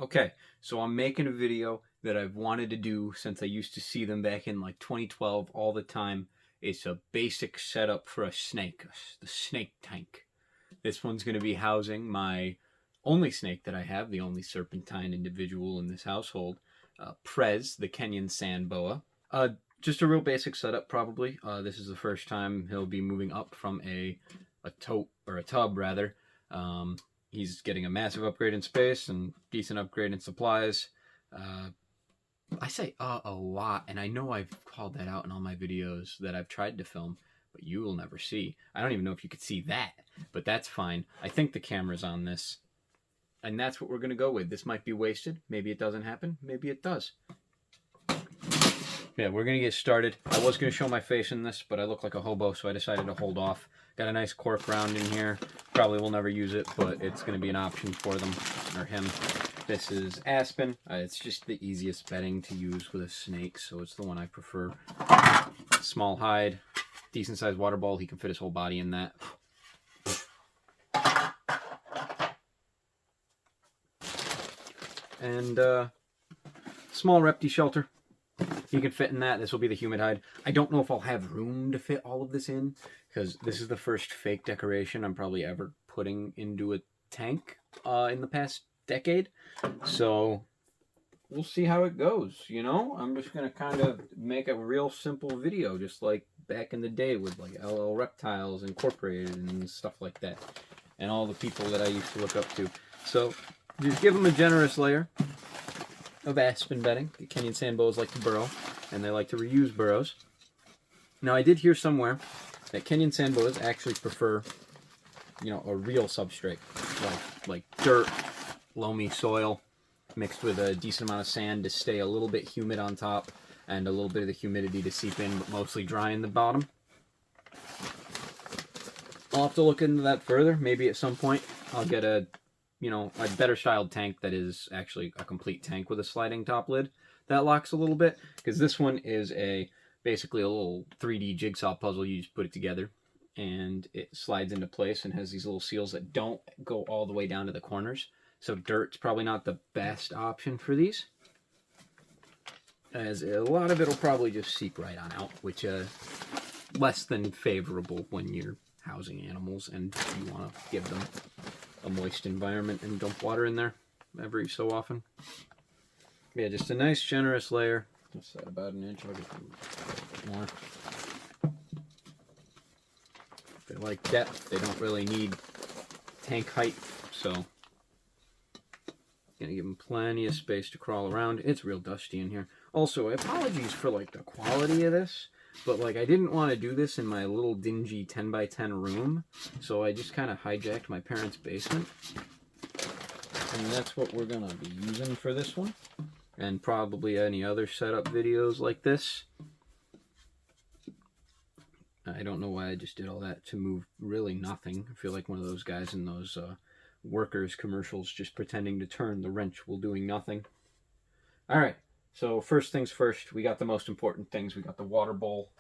Okay, so I'm making a video that I've wanted to do since I used to see them back in like 2012 all the time. It's a basic setup for a snake, the snake tank. This one's going to be housing my only snake that I have, the only serpentine individual in this household, Prez, the Kenyan sand boa. Just a real basic setup, probably. This is the first time he'll be moving up from a tote, or a tub rather. He's getting a massive upgrade in space and decent upgrade in supplies. I say a lot, and I know I've called that out in all my videos that I've tried to film, but you will never see. I don't even know if you could see that, but that's fine. I think the camera's on this, and that's what we're going to go with. This might be wasted. Maybe it doesn't happen. Maybe it does. Yeah, we're going to get started. I was going to show my face in this, but I look like a hobo, so I decided to hold off. Got a nice cork round in here. Probably will never use it, but it's going to be an option for them, or him. This is Aspen. It's just the easiest bedding to use with a snake, so it's the one I prefer. Small hide, decent sized water bowl. He can fit his whole body in that. And small reptile shelter. He can fit in that. This will be the humid hide. I don't know if I'll have room to fit all of this in, because this is the first fake decoration I'm probably ever putting into a tank in the past decade. So we'll see how it goes, you know? I'm just going to kind of make a real simple video, just like back in the day with like LL Reptiles Incorporated and stuff like that, and all the people that I used to look up to. So just give them a generous layer of aspen bedding. The Kenyan sand boas like to burrow, and they like to reuse burrows. Now, I did hear somewhere that Kenyan sand boas actually prefer, you know, a real substrate, like dirt, loamy soil, mixed with a decent amount of sand to stay a little bit humid on top, and a little bit of the humidity to seep in, but mostly dry in the bottom. I'll have to look into that further. Maybe at some point I'll get a better styled tank that is actually a complete tank with a sliding top lid that locks a little bit, because this one is basically a little 3D jigsaw puzzle. You just put it together and it slides into place and has these little seals that don't go all the way down to the corners. So dirt's probably not the best option for these, as a lot of it will probably just seep right on out, which less than favorable when you're housing animals and you want to give them a moist environment and dump water in there every so often. Yeah, just a nice generous layer. What's that, about an inch? I'll get more. They like depth. They don't really need tank height, so gonna give them plenty of space to crawl around. It's real dusty in here. Also, apologies for like the quality of this, but like I didn't want to do this in my little dingy 10x10 room, so I just kind of hijacked my parents' basement, and that's what we're gonna be using for this one, and probably any other setup videos like this. I don't know why I just did all that to move really nothing. I feel like one of those guys in those workers commercials just pretending to turn the wrench while doing nothing. All right. So first things first, we got the most important things. We got the water bowl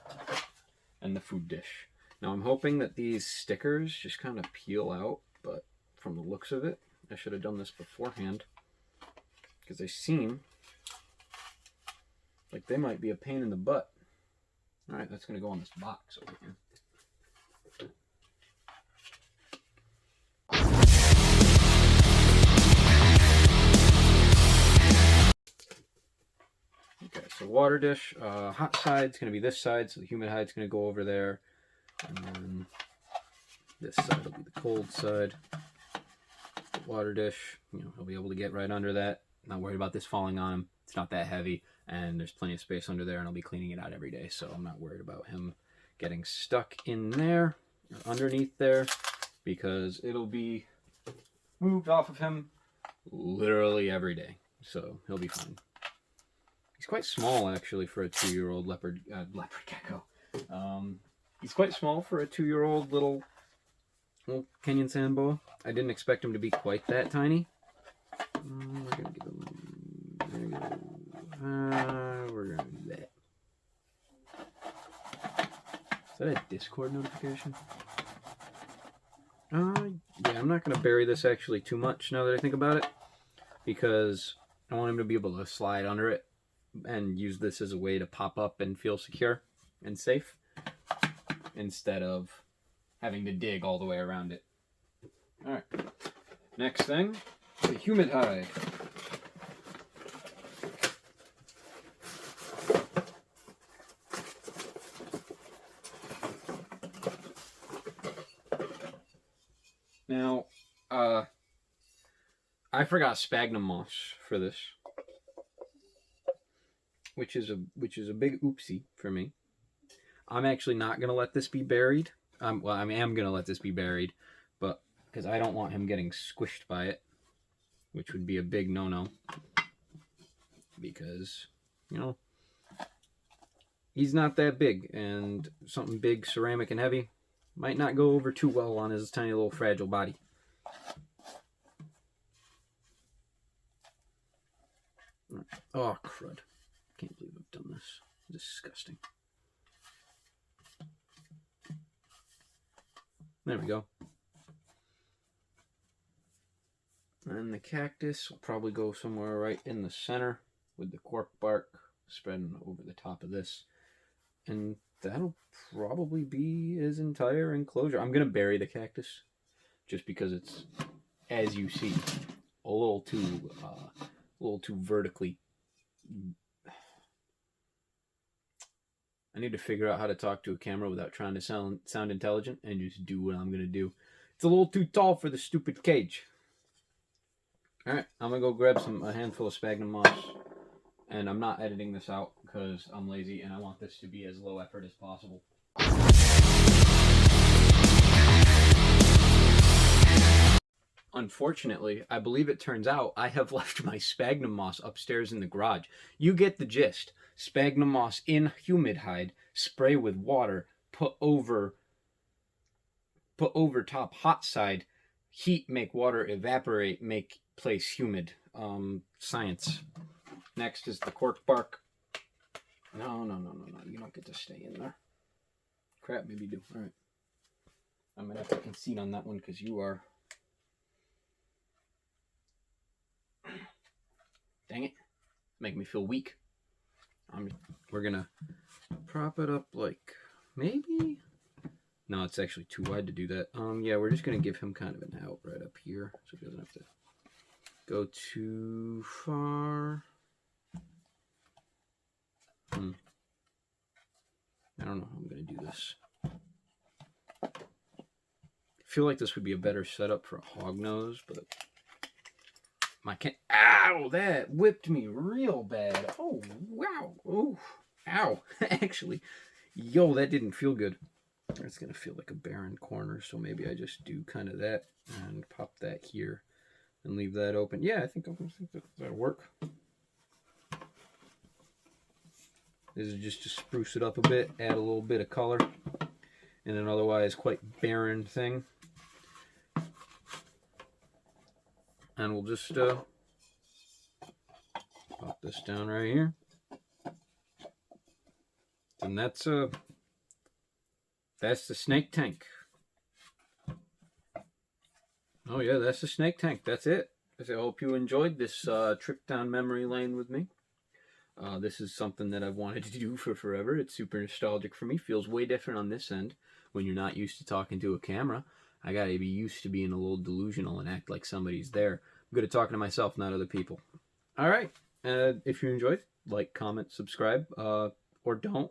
and the food dish. Now I'm hoping that these stickers just kind of peel out, but from the looks of it, I should have done this beforehand, because they seem like they might be a pain in the butt. All right, that's going to go on this box over here. Okay, so water dish, hot side's going to be this side, so the humid hide's going to go over there, and then this side will be the cold side. The water dish, he'll be able to get right under that. Not worried about this falling on him. It's not that heavy, and there's plenty of space under there, and I'll be cleaning it out every day, so I'm not worried about him getting stuck in there or underneath there, because it'll be moved off of him literally every day, so he'll be fine. He's quite small, actually, for a 2-year-old leopard gecko. He's quite small for a 2-year-old little Kenyan sand boa. I didn't expect him to be quite that tiny. We're gonna give him. There we go. We're gonna do that. Is that a Discord notification? Yeah, I'm not gonna bury this actually too much now that I think about it. because I want him to be able to slide under it and use this as a way to pop up and feel secure and safe instead of having to dig all the way around it. All right. Next thing, the humid hide. Now, I forgot sphagnum moss for this, which is a big oopsie for me. I'm actually not gonna let this be buried. Well, I am gonna let this be buried, but because I don't want him getting squished by it, which would be a big no-no. Because, you know, he's not that big, and something big, ceramic, and heavy might not go over too well on his tiny little fragile body. Oh, crud. Can't believe I've done this. Disgusting. There we go. And the cactus will probably go somewhere right in the center with the cork bark spreading over the top of this. And that'll probably be his entire enclosure. I'm going to bury the cactus just because it's, as you see, a little too vertically. I need to figure out how to talk to a camera without trying to sound intelligent and just do what I'm going to do. It's a little too tall for the stupid cage. Alright, I'm going to go grab a handful of sphagnum moss. And I'm not editing this out because I'm lazy and I want this to be as low effort as possible. Unfortunately, I believe it turns out I have left my sphagnum moss upstairs in the garage. You get the gist. Sphagnum moss in humid hide, spray with water, put over top hot side, heat, make water evaporate, make place humid. Science. Next is the cork bark. No. You don't get to stay in there. Crap, maybe you do. Alright. I'm going to have to concede on that one because you are... Dang it. Making me feel weak. We're going to prop it up like maybe... No, it's actually too wide to do that. Yeah, we're just going to give him kind of an out right up here so he doesn't have to go too far. I don't know how I'm going to do this. I feel like this would be a better setup for a hognose, but ow, that whipped me real bad. Oh, wow. Oh, ow. Actually, yo, that didn't feel good. It's going to feel like a barren corner, so maybe I just do kind of that and pop that here and leave that open. Yeah, I think that'll work. This is just to spruce it up a bit, add a little bit of color in an otherwise quite barren thing. And we'll just pop this down right here. And that's the snake tank. Oh yeah, that's the snake tank. That's it. I hope you enjoyed this trip down memory lane with me. This is something that I've wanted to do for forever. It's super nostalgic for me. Feels way different on this end when you're not used to talking to a camera. I gotta be used to being a little delusional and act like somebody's there. I'm good at talking to myself, not other people. All right. If you enjoyed, like, comment, subscribe, or don't.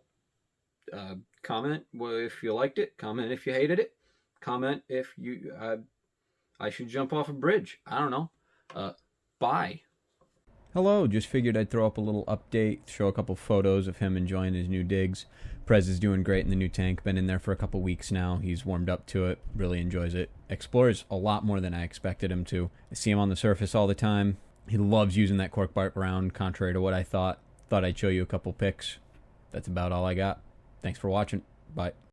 Comment if you liked it. Comment if you hated it. Comment if you I should jump off a bridge. I don't know. Bye. Hello, just figured I'd throw up a little update, show a couple photos of him enjoying his new digs. Prez is doing great in the new tank, been in there for a couple weeks now. He's warmed up to it, really enjoys it. Explores a lot more than I expected him to. I see him on the surface all the time. He loves using that cork bark round, contrary to what I thought. Thought I'd show you a couple pics. That's about all I got. Thanks for watching. Bye.